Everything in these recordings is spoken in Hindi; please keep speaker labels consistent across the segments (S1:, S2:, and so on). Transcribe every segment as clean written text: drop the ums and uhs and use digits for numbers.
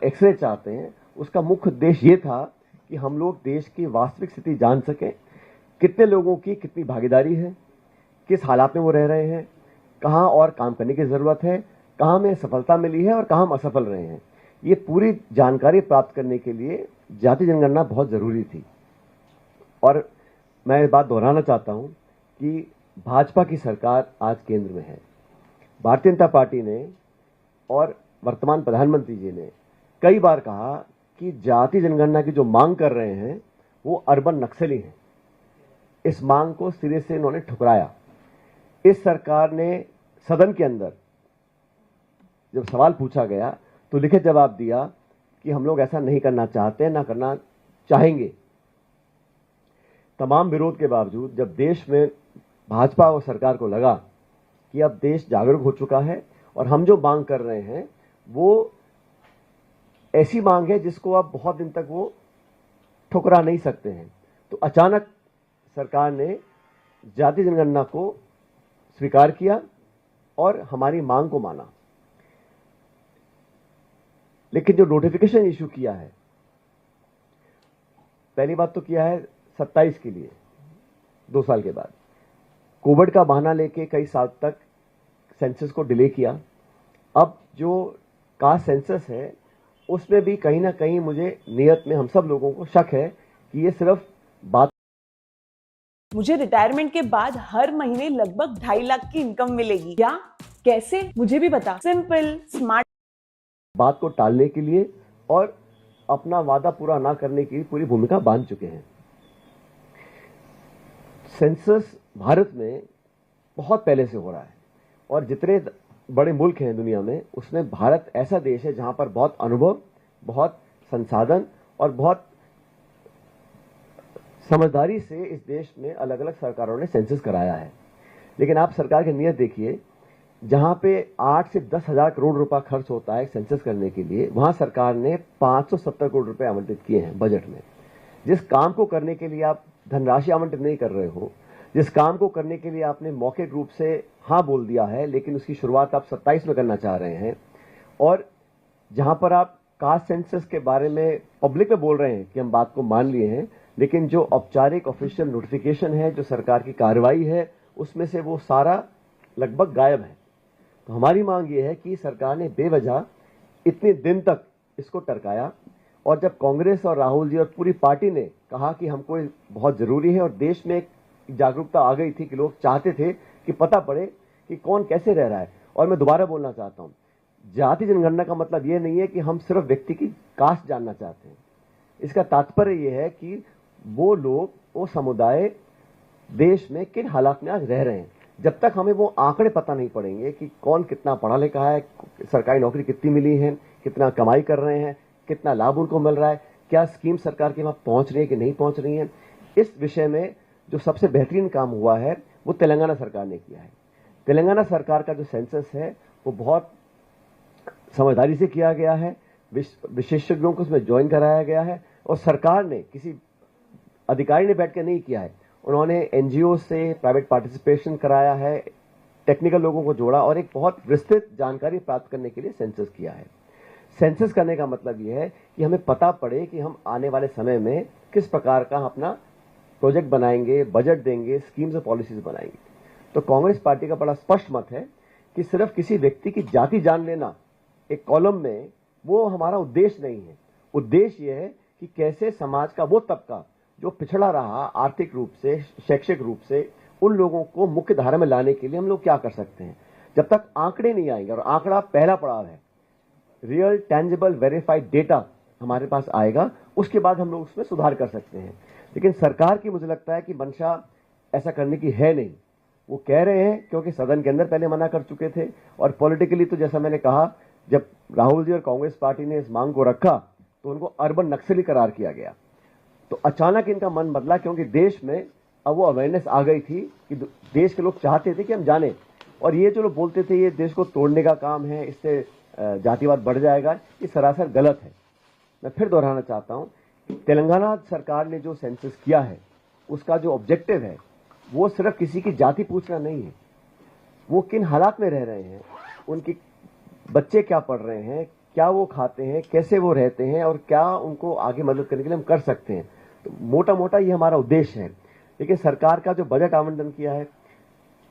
S1: एक्सरे चाहते हैं, उसका मुख्य उद्देश्य ये था कि हम लोग देश की वास्तविक स्थिति जान सकें, कितने लोगों की कितनी भागीदारी है, किस हालात में वो रह रहे हैं, कहाँ और काम करने की जरूरत है, कहाँ में सफलता मिली है और कहाँ हम असफल रहे हैं। ये पूरी जानकारी प्राप्त करने के लिए जाति जनगणना बहुत जरूरी थी। और मैं ये बात दोहराना चाहता हूं कि भाजपा की सरकार आज केंद्र में है। भारतीय जनता पार्टी ने और वर्तमान प्रधानमंत्री जी ने कई बार कहा कि जाति जनगणना की जो मांग कर रहे हैं वो अर्बन नक्सली हैं। इस मांग को सिरे से इन्होंने ठुकराया। इस सरकार ने सदन के अंदर जब सवाल पूछा गया तो लिखित जवाब दिया कि हम लोग ऐसा नहीं करना चाहते, ना करना चाहेंगे। तमाम विरोध के बावजूद जब देश में भाजपा और सरकार को लगा कि अब देश जागरूक हो चुका है और हम जो मांग कर रहे हैं वो ऐसी मांग है जिसको अब बहुत दिन तक वो ठुकरा नहीं सकते हैं, तो अचानक सरकार ने जाति जनगणना को स्वीकार किया और हमारी मांग को माना। लेकिन जो नोटिफिकेशन इशू किया है, पहली बात तो किया है 27 के लिए, 2 साल के बाद कोविड का बहाना लेके कई साल तक सेंसस को डिले किया। अब जो कास्ट सेंसस है उसमें भी कहीं ना कहीं मुझे नियत में हम सब लोगों को शक है कि ये सिर्फ बात।
S2: मुझे रिटायरमेंट के बाद हर महीने लगभग 2.5 लाख की इनकम मिलेगी। क्या, कैसे, मुझे भी बता। सिंपल स्मार्ट
S1: बात को टालने के लिए और अपना वादा पूरा ना करने की पूरी भूमिका बांध चुके हैं। सेंसस भारत में बहुत पहले से हो रहा है और जितने बड़े मुल्क हैं दुनिया में उसमें भारत ऐसा देश है जहां पर बहुत अनुभव, बहुत संसाधन और बहुत समझदारी से इस देश में अलग अलग सरकारों ने सेंसस कराया है। लेकिन आप सरकार की नीयत देखिए, जहां पे 8 से 10 हजार करोड़ रुपया खर्च होता है सेंसस करने के लिए, वहां सरकार ने 570 करोड़ रुपए आवंटित किए हैं बजट में। जिस काम को करने के लिए आप धनराशि आवंटित नहीं कर रहे हो, जिस काम को करने के लिए आपने मौखिक रूप से हां बोल दिया है लेकिन उसकी शुरुआत आप 27 में करना चाह रहे हैं, और जहां पर आप कास्ट सेंसस के बारे में पब्लिक में बोल रहे हैं कि हम बात को मान लिए हैं, लेकिन जो औपचारिक ऑफिशियल नोटिफिकेशन है, जो सरकार की कार्रवाई है, उसमें से वो सारा लगभग गायब है। तो हमारी मांग ये है कि सरकार ने बेवजह इतने दिन तक इसको टरकाया, और जब कांग्रेस और राहुल जी और पूरी पार्टी ने कहा कि हमको बहुत जरूरी है और देश में एक जागरूकता आ गई थी कि लोग चाहते थे कि पता पड़े कि कौन कैसे रह रहा है। और मैं दोबारा बोलना चाहता हूं, जाति जनगणना का मतलब यह नहीं है कि हम सिर्फ व्यक्ति की कास्ट जानना चाहते हैं। इसका तात्पर्य यह है कि वो लोग, वो समुदाय देश में किन हालात में आज रह रहे हैं। जब तक हमें वो आंकड़े पता नहीं पड़ेंगे कि कौन कितना पढ़ा लिखा है, सरकारी नौकरी कितनी मिली है, कितना कमाई कर रहे हैं, कितना लाभ उनको मिल रहा है, क्या स्कीम सरकार के वहां पहुंच रही है कि नहीं पहुंच रही है, इस विषय में जो सबसे बेहतरीन काम हुआ है वो तेलंगाना सरकार ने किया है। तेलंगाना सरकार का जो सेंसस है वो बहुत समझदारी से किया गया है, विशेषज्ञों को उसमें ज्वाइन कराया गया है, और सरकार ने किसी अधिकारी ने बैठ के नहीं किया है। उन्होंने एनजीओ से प्राइवेट पार्टिसिपेशन कराया है, टेक्निकल लोगों को जोड़ा और एक बहुत विस्तृत जानकारी प्राप्त करने के लिए सेंसस किया है। सेंसस करने का मतलब यह है कि हमें पता पड़े कि हम आने वाले समय में किस प्रकार का अपना प्रोजेक्ट बनाएंगे, बजट देंगे, स्कीम्स और पॉलिसीज बनाएंगे। तो कांग्रेस पार्टी का बड़ा स्पष्ट मत है कि सिर्फ किसी व्यक्ति की जाति जान लेना एक कॉलम में, वो हमारा उद्देश्य नहीं है। उद्देश्य यह है कि कैसे समाज का वो तबका जो पिछड़ा रहा आर्थिक रूप से, शैक्षिक रूप से, उन लोगों को मुख्य धारा में लाने के लिए हम लोग क्या कर सकते हैं। जब तक आंकड़े नहीं आएंगे, और आंकड़ा पहला पड़ाव है, रियल टेंजिबल वेरीफाइड डेटा हमारे पास आएगा, उसके बाद हम लोग उसमें सुधार कर सकते हैं। लेकिन सरकार की मुझे लगता है कि मंशा ऐसा करने की है नहीं। वो कह रहे हैं क्योंकि सदन के अंदर पहले मना कर चुके थे, और पॉलिटिकली तो जैसा मैंने कहा, जब राहुल जी और कांग्रेस पार्टी ने इस मांग को रखा तो उनको अर्बन नक्सली करार किया गया। तो अचानक इनका मन बदला क्योंकि देश में अब वो अवेयरनेस आ गई थी कि देश के लोग चाहते थे कि हम जाने, और ये जो लोग बोलते थे ये देश को तोड़ने का काम है, इससे जातिवाद बढ़ जाएगा, ये सरासर गलत है। मैं फिर दोहराना चाहता हूं, तेलंगाना सरकार ने जो सेंसस किया है उसका जो ऑब्जेक्टिव है वो सिर्फ किसी की जाति पूछना नहीं है, वो किन हालात में रह रहे हैं, उनके बच्चे क्या पढ़ रहे हैं, क्या वो खाते हैं, कैसे वो रहते हैं और क्या उनको आगे मदद करने के लिए हम कर सकते हैं। तो मोटा मोटा ये हमारा उद्देश्य है। लेकिन सरकार का जो बजट आवंटन किया है,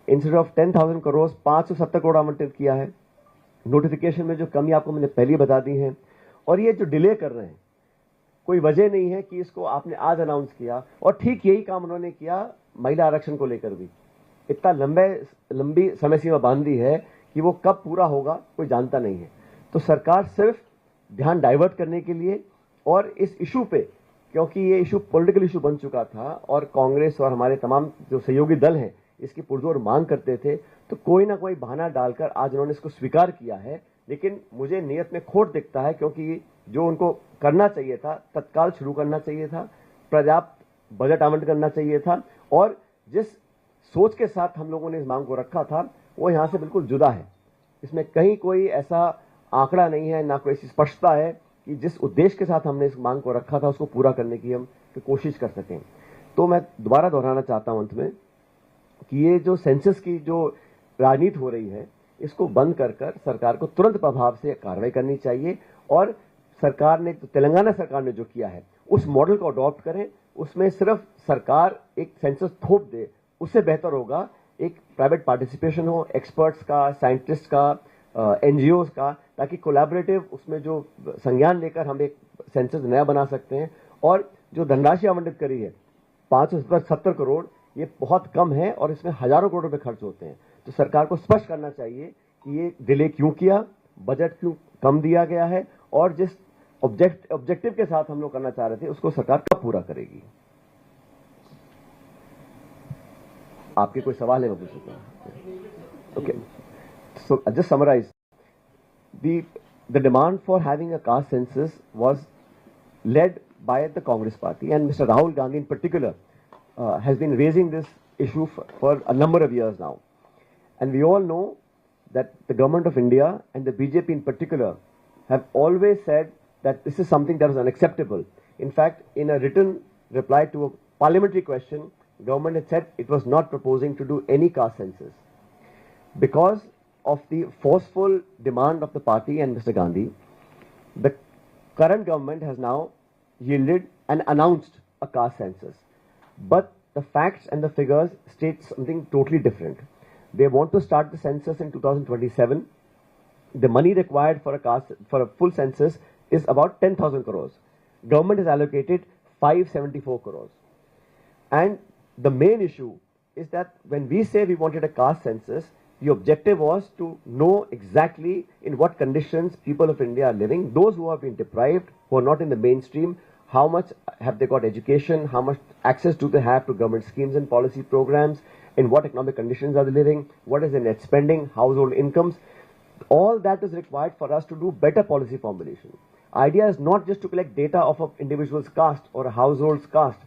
S1: इंस्टेड ऑफ 10,000 करोड़ 570 करोड़ आवंटित किया है। नोटिफिकेशन में जो कमी आपको मैंने पहले बता दी है, और ये जो डिले कर रहे हैं, कोई वजह नहीं है कि इसको आपने आज अनाउंस किया। और ठीक यही काम उन्होंने किया महिला आरक्षण को लेकर भी। इतना लंबी समय सीमा बांध दी है कि वो कब पूरा होगा कोई जानता नहीं है। तो सरकार सिर्फ ध्यान डाइवर्ट करने के लिए और इस इशू पे, क्योंकि ये इशू पॉलिटिकल इशू बन चुका था और कांग्रेस और हमारे तमाम जो सहयोगी दल हैं इसकी पुरजोर मांग करते थे, तो कोई ना कोई बहाना डालकर आज उन्होंने इसको स्वीकार किया है। लेकिन मुझे नियत में खोट दिखता है, क्योंकि जो उनको करना चाहिए था तत्काल शुरू करना चाहिए था, पर्याप्त बजट आवंटन करना चाहिए था, और जिस सोच के साथ हम लोगों ने इस मांग को रखा था वो यहां से बिल्कुल जुदा है। इसमें कहीं कोई ऐसा आंकड़ा नहीं है, ना कोई ऐसी स्पष्टता है कि जिस उद्देश्य के साथ हमने इस मांग को रखा था उसको पूरा करने की हम कोशिश कर सकें। तो मैं दोबारा दोहराना चाहता हूं अंत में कि ये जो सेंसस की जो राजनीति हो रही है इसको बंद कर सरकार को तुरंत प्रभाव से कार्रवाई करनी चाहिए, और सरकार ने, तेलंगाना सरकार ने जो किया है उस मॉडल को अडॉप्ट करें। उसमें सिर्फ सरकार एक सेंसस थोप दे, उससे बेहतर होगा एक प्राइवेट पार्टिसिपेशन हो, एक्सपर्ट्स का, साइंटिस्ट का, एनजीओ का, ताकि कोलैबोरेटिव उसमें जो संज्ञान लेकर हम एक सेंसस नया बना सकते हैं। और जो धनराशि आवंटित करी है 570 करोड़, ये बहुत कम है और इसमें हजारों करोड़ रुपए खर्च होते हैं। तो सरकार को स्पष्ट करना चाहिए कि ये डिले क्यों किया, बजट क्यों कम दिया गया है, और जिस ऑब्जेक्टिव के साथ हम लोग करना चाह रहे थे उसको सरकार कब पूरा करेगी। आपके कोई सवाल है मैं पूछ सकता हूं? Okay, so just summarise the demand for having a caste census was led by the Congress party, and Mr. Rahul Gandhi in particular has been raising this issue for a number of years now. And we all know that the government of India and the BJP in particular have always said that this is something that is unacceptable. In fact, in a written reply to a parliamentary question, government had said it was not proposing to do any caste census. Because of the forceful demand of the party and Mr. Gandhi, the current government has now yielded and announced a caste census. But the facts and the figures state something totally different. They want to start the census in 2027. The money required for a full census is about 10,000 crores. Government has allocated 574 crores. And the main issue is that when we say we wanted a caste census, the objective was to know exactly in what conditions people of India are living, those who have been deprived, who are not in the mainstream, how much have they got education, how much access do they have to government schemes and policy programs, in what economic conditions are they living, what is their net spending, household incomes. All that is required for us to do better policy formulation. Idea is not just to collect data of an individual's caste or a household's caste.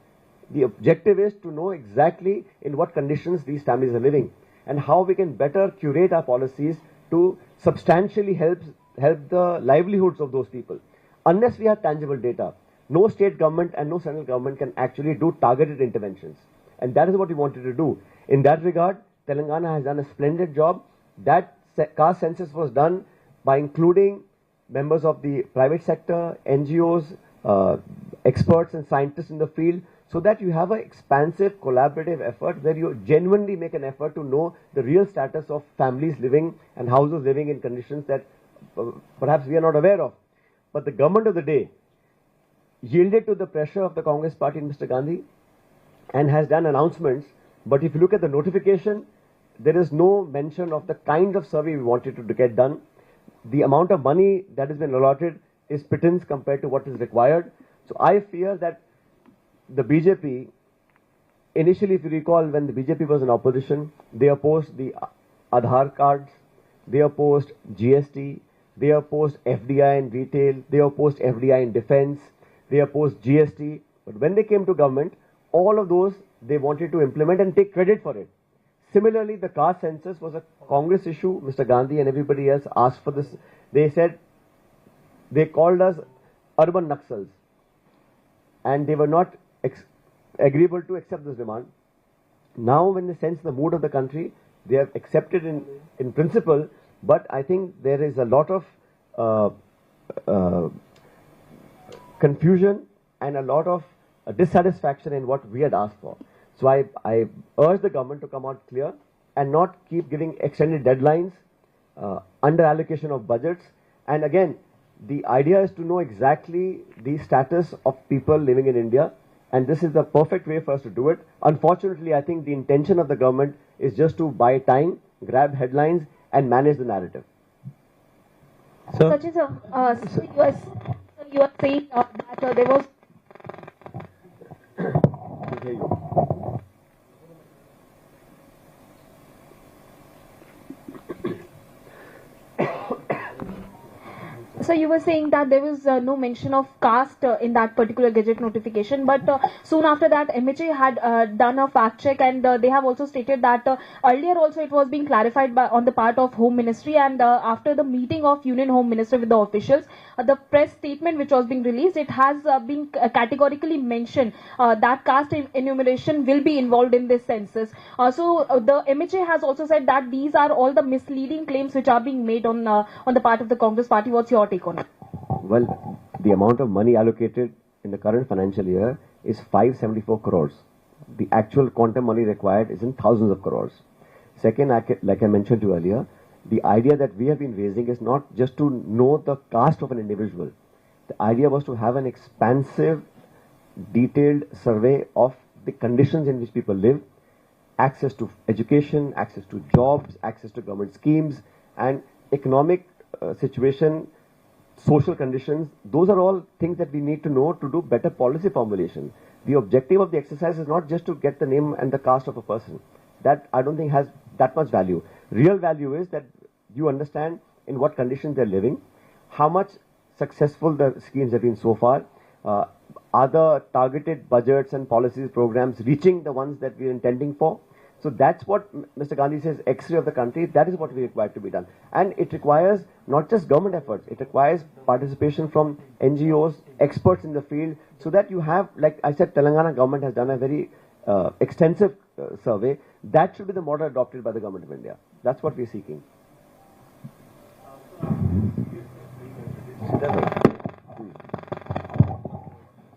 S1: The objective is to know exactly in what conditions these families are living and how we can better curate our policies to substantially help the livelihoods of those people. Unless we have tangible data, no state government and no central government can actually do targeted interventions. And that is what we wanted to do. In that regard, Telangana has done a splendid job. That caste census was done by including members of the private sector, NGOs, experts and scientists in the field, so that you have an expansive collaborative effort where you genuinely make an effort to know the real status of families living and households living in conditions that perhaps we are not aware of. But the government of the day yielded to the pressure of the Congress party and Mr. Gandhi and has done announcements. But if you look at the notification, there is no mention of the kind of survey we wanted to get done. The amount of money that has been allotted is pittance compared to what is required. So I fear that the BJP, initially if you recall, when the BJP was in opposition, they opposed the Aadhaar cards, they opposed GST, they opposed FDI in retail, they opposed FDI in defense, they opposed GST. But when they came to government, all of those they wanted to implement and take credit for it. Similarly, the caste census was a Congress issue. Mr. Gandhi and everybody else asked for this. They said, they called us urban Naxals. And they were not agreeable to accept this demand. Now, when they sense the mood of the country, they have accepted in principle, but I think there is a lot of confusion and a lot of dissatisfaction in what we had asked for. So I urge the government to come out clear and not keep giving extended deadlines, under allocation of budgets. And again, the idea is to know exactly the status of people living in India, and this is the perfect way for us to do it. Unfortunately, I think the intention of the government is just to buy time, grab headlines, and manage the narrative.
S3: Sachin sir, so you are saying that there was. So you were saying that there was no mention of caste in that particular gazette notification, but soon after that MHA had done a fact check, and they have also stated that earlier also it was being clarified on the part of Home Ministry, and after the meeting of Union Home Minister with the officials, the press statement which was being released, it has been categorically mentioned that caste enumeration will be involved in this census. So the MHA has also said that these are all the misleading claims which are being made on the part of the Congress party. What's your take on it?
S1: Well, the amount of money allocated in the current financial year is 574 crores. The actual quantum money required is in thousands of crores. Second, like I mentioned to you earlier, the idea that we have been raising is not just to know the caste of an individual. The idea was to have an expansive, detailed survey of the conditions in which people live, access to education, access to jobs, access to government schemes, and economic situation, social conditions. Those are all things that we need to know to do better policy formulation. The objective of the exercise is not just to get the name and the caste of a person. That I don't think has that much value. Real value is that you understand in what conditions they're living, how much successful the schemes have been so far, are the targeted budgets and policies, programs reaching the ones that we're intending for. So that's what Mr. Gandhi says, X-ray of the country. That is what we require to be done. And it requires not just government efforts, it requires participation from NGOs, experts in the field, so that you have, like I said, Telangana government has done a very extensive survey. That should be the model adopted by the government of India. That's what we're seeking.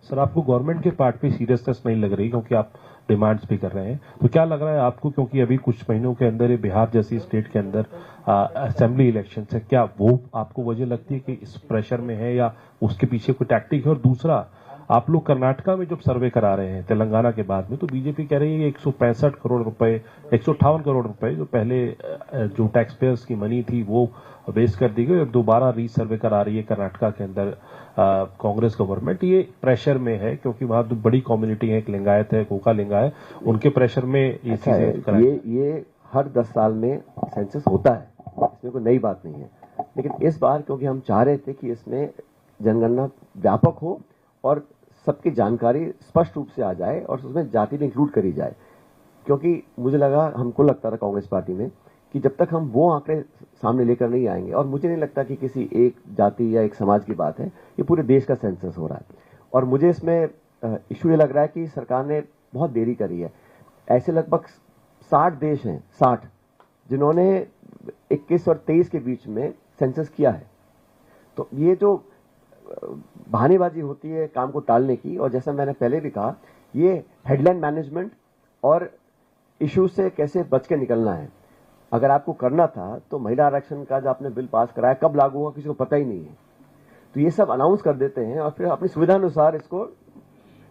S4: Sir, आपको गवर्नमेंट के पार्ट पे सीरियसनेस नहीं लग रही क्योंकि आप डिमांड्स भी कर रहे हैं, तो क्या लग रहा है आपको, क्योंकि अभी कुछ महीनों के अंदर ये बिहार जैसी स्टेट के अंदर असेंबली इलेक्शन है, क्या वो आपको वजह लगती है कि इस प्रेशर में है या उसके पीछे कोई टैक्टिक है? और दूसरा, आप लोग कर्नाटका में जब सर्वे करा रहे हैं तेलंगाना के बाद में, तो बीजेपी कह रही है 165 करोड़ रुपए, 158 करोड़ रुपए जो पहले जो टैक्स पेयर्स की मनी थी वो वेस्ट कर दी गई, और दोबारा रीसर्वे करा रही है कर्नाटका के अंदर कांग्रेस गवर्नमेंट। ये प्रेशर में है क्योंकि वहां तो बड़ी कम्युनिटी है, एक लिंगायत है, कोका लिंगायत, उनके प्रेशर में ये चीजें
S1: ये हर 10 साल में सेंसस होता है, इसमें कोई नई बात नहीं है। लेकिन इस बार क्योंकि हम चाह रहे थे कि इसमें जनगणना व्यापक हो और सबकी जानकारी स्पष्ट रूप से आ जाए और उसमें जाति भी इंक्लूड करी जाए, क्योंकि मुझे लगा, हमको लगता था कांग्रेस पार्टी में कि जब तक हम वो आंकड़े सामने लेकर नहीं आएंगे, और मुझे नहीं लगता कि किसी एक जाति या एक समाज की बात है, ये पूरे देश का सेंसस हो रहा है। और मुझे इसमें इशू ये लग रहा है कि सरकार ने बहुत देरी करी है। ऐसे लगभग 60 देश हैं, 60, जिन्होंने 21 और 23 के बीच में सेंसस किया है। तो ये जो बहानेबाजी होती है काम को टालने की, और जैसा मैंने पहले भी कहा, ये हेडलाइन मैनेजमेंट और इशू से कैसे बच के निकलना है। अगर आपको करना था तो महिला आरक्षण का जो आपने बिल पास कराया कब लागू होगा किसी को पता ही नहीं है। तो ये सब अनाउंस कर देते हैं और फिर अपनी सुविधा अनुसार इसको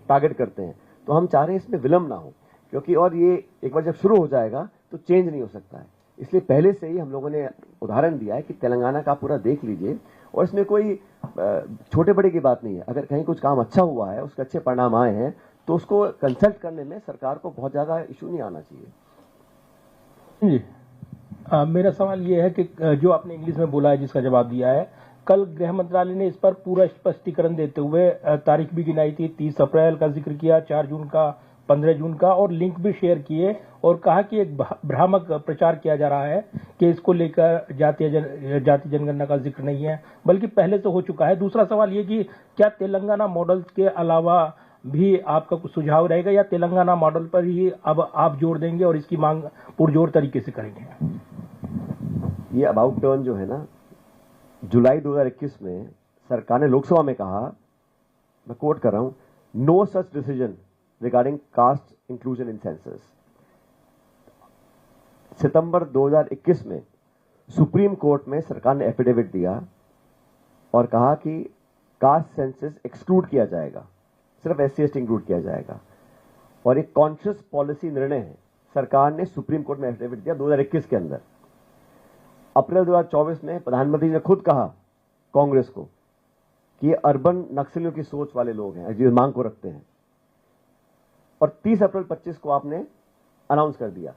S1: टारगेट करते हैं। तो हम चाह रहे हैं इसमें विलंब ना हो, क्योंकि और ये एक बार जब शुरू हो जाएगा तो चेंज नहीं हो सकता है। इसलिए पहले से ही हम लोगों ने उदाहरण दिया है कि तेलंगाना का पूरा देख लीजिए, और इसमें कोई छोटे बड़े की बात नहीं है। अगर कहीं कुछ काम अच्छा हुआ है, उसके अच्छे परिणाम आए हैं, तो उसको कंसल्ट करने में सरकार को बहुत ज्यादा इशू नहीं आना चाहिए।
S5: जी, मेरा सवाल ये है कि जो आपने इंग्लिश में बोला है, जिसका जवाब दिया है, कल गृह मंत्रालय ने इस पर पूरा स्पष्टीकरण देते हुए तारीख भी गिनाई थी, 30 अप्रैल का जिक्र किया, 4 जून का, 15 जून का, और लिंक भी शेयर किए और कहा कि एक भ्रामक प्रचार किया जा रहा है कि इसको लेकर जाति जनगणना का जिक्र नहीं है, बल्कि पहले से हो चुका है। दूसरा सवाल ये कि क्या तेलंगाना मॉडल के अलावा भी आपका कुछ सुझाव रहेगा, या तेलंगाना मॉडल पर ही अब आप जोर देंगे और इसकी मांग पुरजोर तरीके से करेंगे?
S1: ये अबाउट टर्न जो है ना, जुलाई 2021 में सरकार ने लोकसभा में कहा, मैं कोट कर रहा हूं, no such decision regarding caste inclusion in census. सितंबर 2021 में सुप्रीम कोर्ट में सरकार ने एफिडेविट दिया और कहा कि कास्ट सेंसस एक्सक्लूड किया जाएगा, सिर्फ SC/ST इंक्लूड किया जाएगा। और एक कॉन्शियस पॉलिसी निर्णय है, सरकार ने सुप्रीम कोर्ट में एफिडेविट दिया 2021 के अंदर। अप्रैल 2024 में प्रधानमंत्री ने खुद कहा कांग्रेस को कि ये अर्बन नक्सलियों की सोच वाले लोग हैं जो मांग को रखते हैं, और 30 अप्रैल 25 को आपने अनाउंस कर दिया।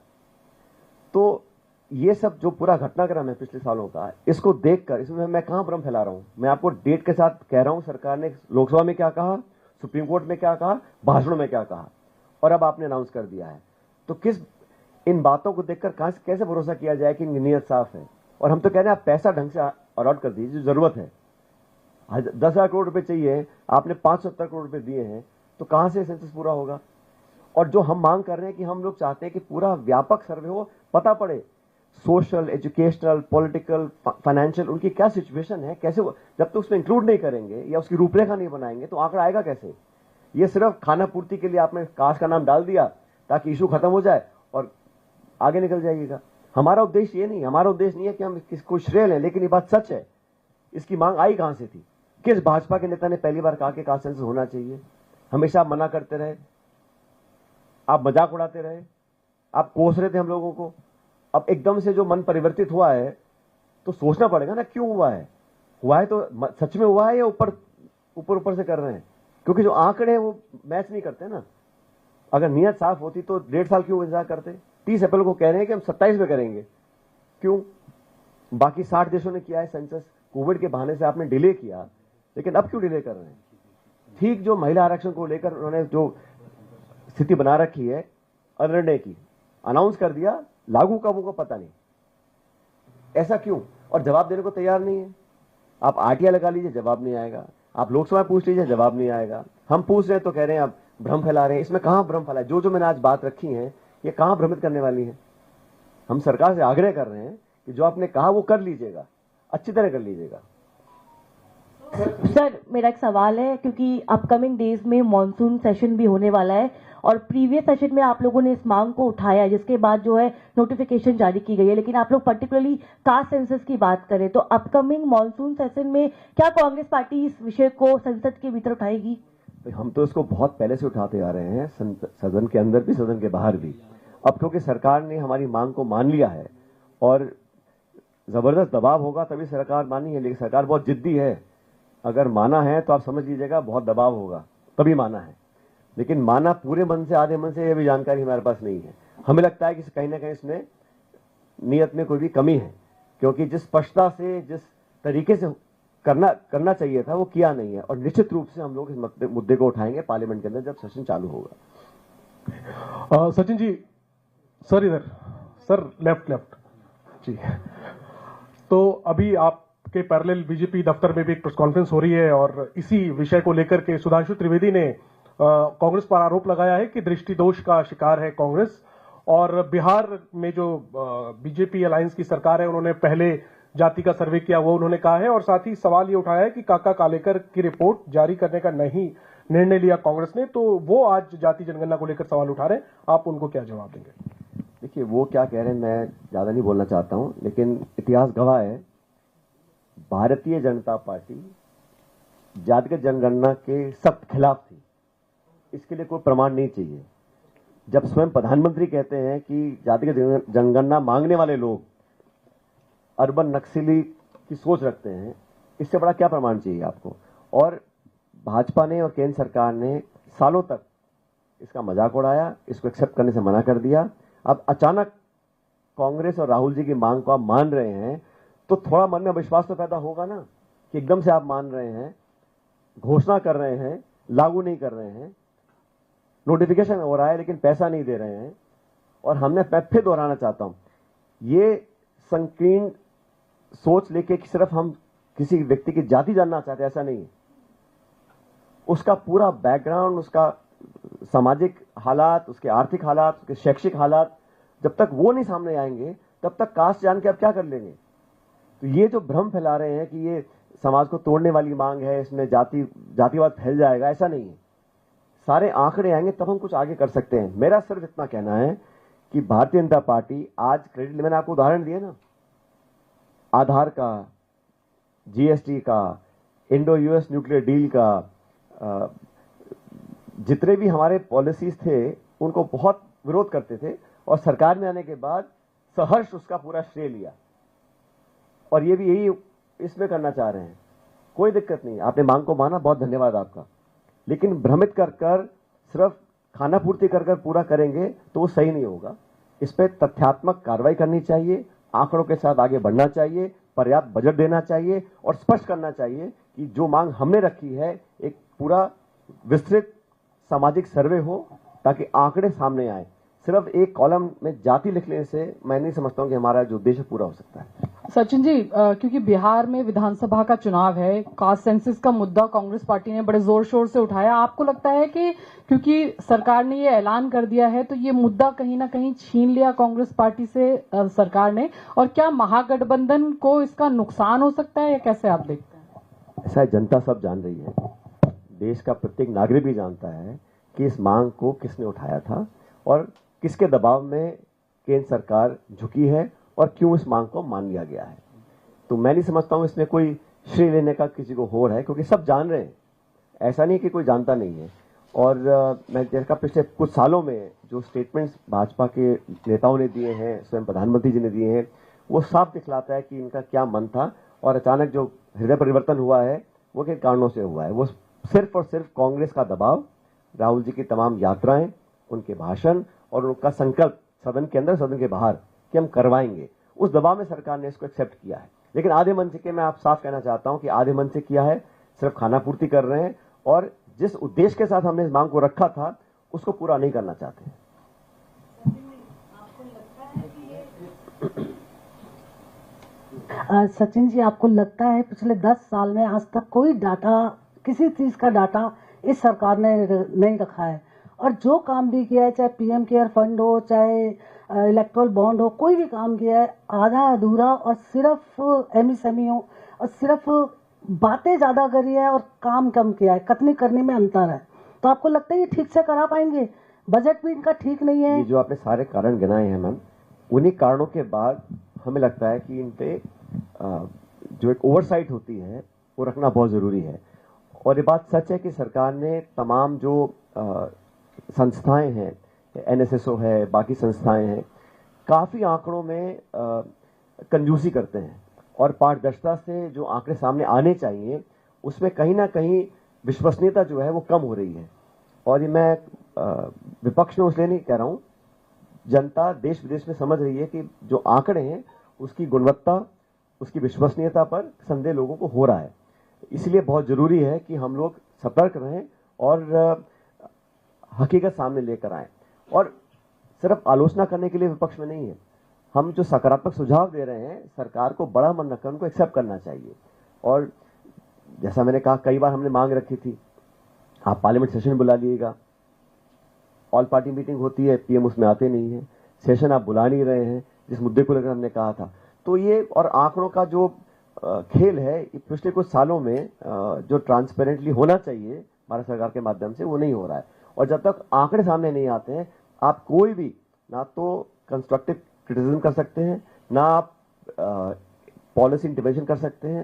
S1: तो ये सब जो पूरा घटनाक्रम है पिछले सालों का, इसको देखकर इसमें मैं कहां भ्रम फैला रहा हूं? मैं आपको डेट के साथ कह रहा हूं सरकार ने लोकसभा में क्या कहा, सुप्रीम कोर्ट में क्या कहा, भाषणों में क्या कहा, और अब आपने अनाउंस कर दिया है। तो किस इन बातों को देखकर कैसे भरोसा किया जाए कि इनकी नीयत साफ है? और हम तो कह रहे हैं आप पैसा ढंग से अलॉट कर दीजिए जो जरूरत है। 10,000 करोड़ रुपए चाहिए, आपने 570 करोड़ रुपए दिए हैं, तो कहां से सेंसस पूरा होगा? और जो हम मांग कर रहे हैं कि हम लोग चाहते हैं कि पूरा व्यापक सर्वे हो, पता पड़े सोशल, एजुकेशनल, पॉलिटिकल, फाइनेंशियल उनकी क्या सिचुएशन है, कैसे जब तक उसमें इंक्लूड नहीं करेंगे या उसकी रूपरेखा नहीं बनाएंगे तो आंकड़ा आएगा कैसे? ये सिर्फ खाना पूर्ति के लिए आपने कास्ट का नाम डाल दिया ताकि इशू खत्म हो जाए और आगे निकल जाइएगा। हमारा उद्देश्य ये नहीं, हमारा उद्देश्य नहीं है कि हम किसको श्रेय लें, लेकिन ये बात सच है। इसकी मांग आई कहां से थी? किस भाजपा के नेता ने पहली बार कहा कि कास्ट सेंसस होना चाहिए? हमेशा आप मना करते रहे, आप मजाक उड़ाते रहे, आप कोस रहे थे हम लोगों को। अब एकदम से जो मन परिवर्तित हुआ है तो सोचना पड़ेगा ना क्यों हुआ है। हुआ है तो सच में हुआ है या ऊपर से कर रहे हैं? क्योंकि जो आंकड़े हैं वो मैच नहीं करते ना। अगर नीयत साफ होती तो 1.5 साल क्यों इंतजार करते? 30 अप्रैल को कह रहे हैं कि हम 27 में करेंगे, क्यों? बाकी 60 देशों ने किया है सेंसस, कोविड के बहाने से आपने डिले किया, लेकिन अब क्यों डिले कर रहे हैं? ठीक जो महिला आरक्षण को लेकर उन्होंने जो स्थिति बना रखी है अनिर्णय की, अनाउंस कर दिया, लागू कब होगा पता नहीं, ऐसा क्यों? और जवाब देने को तैयार नहीं है। आप RTI लगा लीजिए, जवाब नहीं आएगा। आप लोकसभा पूछ लीजिए, जवाब नहीं आएगा। हम पूछ रहे हैं तो कह रहे हैं आप भ्रम फैला रहे हैं। इसमें कहां भ्रम फैला है? जो मैंने आज बात रखी है ये कहां भ्रमित करने वाली है? हम सरकार से आग्रह कर रहे हैं कि जो आपने कहा वो कर लीजिएगा, अच्छी तरह कर लीजिएगा।
S6: सर मेरा एक सवाल है, क्योंकि अपकमिंग डेज में मॉनसून सेशन भी होने वाला है और प्रीवियस सेशन में आप लोगों ने इस मांग को उठाया, जिसके बाद जो है नोटिफिकेशन जारी की गई है, लेकिन आप लोग पर्टिकुलरली कास्ट सेंसस की बात करें तो अपकमिंग मॉनसून सेशन में क्या कांग्रेस पार्टी इस विषय को संसद के भीतर उठाएगी?
S1: हम तो इसको बहुत पहले से उठाते आ रहे हैं, सदन के अंदर भी सदन के बाहर भी। अब क्योंकि सरकार ने हमारी मांग को मान लिया है और जबरदस्त दबाव होगा तभी सरकार मानी है, लेकिन सरकार बहुत जिद्दी है। अगर माना है तो आप समझ लीजिएगा बहुत दबाव होगा तभी माना है, लेकिन माना पूरे मन से आधे मन से यह भी जानकारी हमारे पास नहीं है। हमें लगता है कि कहीं ना कहीं इसमें नीयत में कोई भी कमी है, क्योंकि जिस स्पष्टता से जिस तरीके से करना चाहिए था वो किया नहीं है। और निश्चित रूप से हम लोग इस मुद्दे को उठाएंगे पार्लियामेंट के अंदर जब सेशन चालू होगा।
S4: सचिन जी, सर इधर, सर लेफ्ट जी। तो अभी आपके पैरेलल बीजेपी दफ्तर में भी एक प्रेस कॉन्फ्रेंस हो रही है और इसी विषय को लेकर के सुधांशु त्रिवेदी ने कांग्रेस पर आरोप लगाया है कि दृष्टि दोष का शिकार है कांग्रेस। और बिहार में जो बीजेपी अलायंस की सरकार है उन्होंने पहले जाति का सर्वे किया, वो उन्होंने कहा है। और साथ ही सवाल ये उठाया है कि काका कालेकर की रिपोर्ट जारी करने का नहीं निर्णय लिया कांग्रेस ने, तो वो आज जाति जनगणना को लेकर सवाल उठा रहे हैं। आप उनको क्या जवाब देंगे?
S1: देखिए वो क्या कह रहे हैं मैं ज्यादा नहीं बोलना चाहता हूं, लेकिन इतिहास गवाह है भारतीय जनता पार्टी जातिगत जनगणना के सख्त खिलाफ थी। इसके लिए कोई प्रमाण नहीं चाहिए। जब स्वयं प्रधानमंत्री कहते हैं कि जातिगत जनगणना मांगने वाले लोग अर्बन नक्सली की सोच रखते हैं, इससे बड़ा क्या प्रमाण चाहिए आपको? और भाजपा ने और केंद्र सरकार ने सालों तक इसका मजाक उड़ाया, इसको एक्सेप्ट करने से मना कर दिया। अब अचानक कांग्रेस और राहुल जी की मांग को आप मान रहे हैं तो थोड़ा मन में विश्वास तो पैदा होगा ना कि एकदम से आप मान रहे हैं, घोषणा कर रहे हैं, लागू नहीं कर रहे हैं, नोटिफिकेशन हो रहा है लेकिन पैसा नहीं दे रहे हैं। और हमने फिर दोहराना चाहता हूं, ये संकीर्ण सोच लेके कि सिर्फ हम किसी व्यक्ति की जाति जानना चाहते हैं, ऐसा नहीं है। उसका पूरा बैकग्राउंड, उसका सामाजिक हालात, उसके आर्थिक हालात, उसके शैक्षिक हालात, जब तक वो नहीं सामने आएंगे तब तक कास्ट जान के आप क्या कर लेंगे? तो ये जो भ्रम फैला रहे हैं कि ये समाज को तोड़ने वाली मांग है, इसमें जातिवाद फैल जाएगा, ऐसा नहीं है। सारे आंकड़े आएंगे तब हम कुछ आगे कर सकते हैं। मेरा सिर्फ इतना कहना है कि भारतीय जनता पार्टी आज क्रेडिट, मैंने आपको उदाहरण दिए ना, आधार का, जीएसटी का, इंडो यूएस न्यूक्लियर डील का, जितने भी हमारे पॉलिसीज थे उनको बहुत विरोध करते थे और सरकार में आने के बाद सहर्ष उसका पूरा श्रेय लिया, और ये भी यही इसमें करना चाह रहे हैं। कोई दिक्कत नहीं, आपने मांग को माना, बहुत धन्यवाद आपका। लेकिन भ्रमित कर सिर्फ खाना पूर्ति कर पूरा करेंगे तो वो सही नहीं होगा। इस पर तथ्यात्मक कार्रवाई करनी चाहिए, आंकड़ों के साथ आगे बढ़ना चाहिए, पर्याप्त बजट देना चाहिए और स्पष्ट करना चाहिए कि जो मांग हमने रखी है एक पूरा विस्तृत सामाजिक सर्वे हो ताकि आंकड़े सामने आए। सिर्फ एक कॉलम में जाति लिखने से मैं नहीं समझता हूं कि हमारा जो उद्देश्य पूरा हो सकता है।
S7: सचिन जी, क्योंकि बिहार में विधानसभा का चुनाव है, कास्ट सेंसस का मुद्दा कांग्रेस पार्टी ने बड़े जोर शोर से उठाया। आपको लगता है कि क्योंकि सरकार ने ये ऐलान कर दिया है तो ये मुद्दा कहीं ना कहीं छीन लिया कांग्रेस पार्टी से सरकार ने, और क्या महागठबंधन को इसका नुकसान हो सकता है या कैसे आप देखते हैं?
S1: ऐसा जनता सब जान रही है, देश का प्रत्येक नागरिक भी जानता है कि इस मांग को किसने उठाया था और किसके दबाव में केंद्र सरकार झुकी है और क्यों इस मांग को मान लिया गया है। तो मैं नहीं समझता हूं इसमें कोई श्रेय लेने का किसी को हो रहा है, क्योंकि सब जान रहे हैं, ऐसा नहीं कि कोई जानता नहीं है। और मैं जैसा पिछले कुछ सालों में जो स्टेटमेंट्स भाजपा के नेताओं ने दिए हैं, स्वयं प्रधानमंत्री जी ने दिए हैं, वो साफ दिखलाता है कि इनका क्या मन था और अचानक जो हृदय परिवर्तन हुआ है वो किन कारणों से हुआ है। वो सिर्फ और सिर्फ कांग्रेस का दबाव, राहुल जी की तमाम यात्राएं, उनके भाषण और उनका संकल्प सदन के अंदर सदन के बाहर कि हम करवाएंगे, उस दबाव में सरकार ने इसको एक्सेप्ट किया है। लेकिन आधे मन से के मैं आप साफ कहना चाहता हूं कि आधे मन से किया है, सिर्फ खाना पूर्ति कर रहे हैं और जिस उद्देश्य के साथ हमने इस मांग को रखा था उसको पूरा नहीं करना चाहते हैं।
S8: सचिन जी, आपको लगता है पिछले 10 साल में आज तक कोई डाटा, किसी चीज का डाटा इस सरकार ने नहीं रखा है, और जो काम भी किया है, चाहे पीएम केयर फंड हो, चाहे इलेक्ट्रल बॉन्ड हो, कोई भी काम किया है आधा अधूरा और सिर्फ एमएसएमई हो और सिर्फ बातें ज्यादा करी है और काम कम किया है, कटनी करने में अंतर है। तो आपको लगता है ये ठीक से करा पाएंगे? बजट भी इनका ठीक नहीं है।
S1: ये जो आपने सारे कारण गिनाए हैं मैम, उन्हीं कारणों के बाद हमें लगता है कि इन पे जो एक ओवरसाइट होती है वो रखना बहुत जरूरी है। और ये बात सच है कि सरकार ने तमाम जो संस्थाएं हैं, एनएसएसओ है, बाकी संस्थाएं हैं, काफी आंकड़ों में कंजूसी करते हैं और पारदर्शिता से जो आंकड़े सामने आने चाहिए उसमें कहीं ना कहीं विश्वसनीयता जो है वो कम हो रही है। और ये मैं विपक्ष में इसलिए नहीं कह रहा हूं, जनता देश विदेश में समझ रही है कि जो आंकड़े हैं उसकी गुणवत्ता, उसकी विश्वसनीयता पर संदेह लोगों को हो रहा है। इसलिए बहुत जरूरी है कि हम लोग सतर्क रहें और हकीकत सामने लेकर आए। और सिर्फ आलोचना करने के लिए विपक्ष में नहीं है, हम जो सकारात्मक सुझाव दे रहे हैं सरकार को बड़ा मन रखकर उनको एक्सेप्ट करना चाहिए। और जैसा मैंने कहा, कई बार हमने मांग रखी थी, आप पार्लियामेंट सेशन बुला लीजिएगा, ऑल पार्टी मीटिंग होती है, पीएम उसमें आते नहीं है, सेशन आप बुला नहीं रहे हैं जिस मुद्दे को लेकर हमने कहा था। तो ये और आंकड़ों का जो खेल है पिछले कुछ सालों में जो ट्रांसपेरेंटली होना चाहिए भारत सरकार के माध्यम से वो नहीं हो रहा है। और जब तक आंकड़े सामने नहीं आते हैं आप कोई भी ना तो कंस्ट्रक्टिव क्रिटिसिज्म कर सकते हैं, ना आप पॉलिसी इंटरवेंशन कर सकते हैं।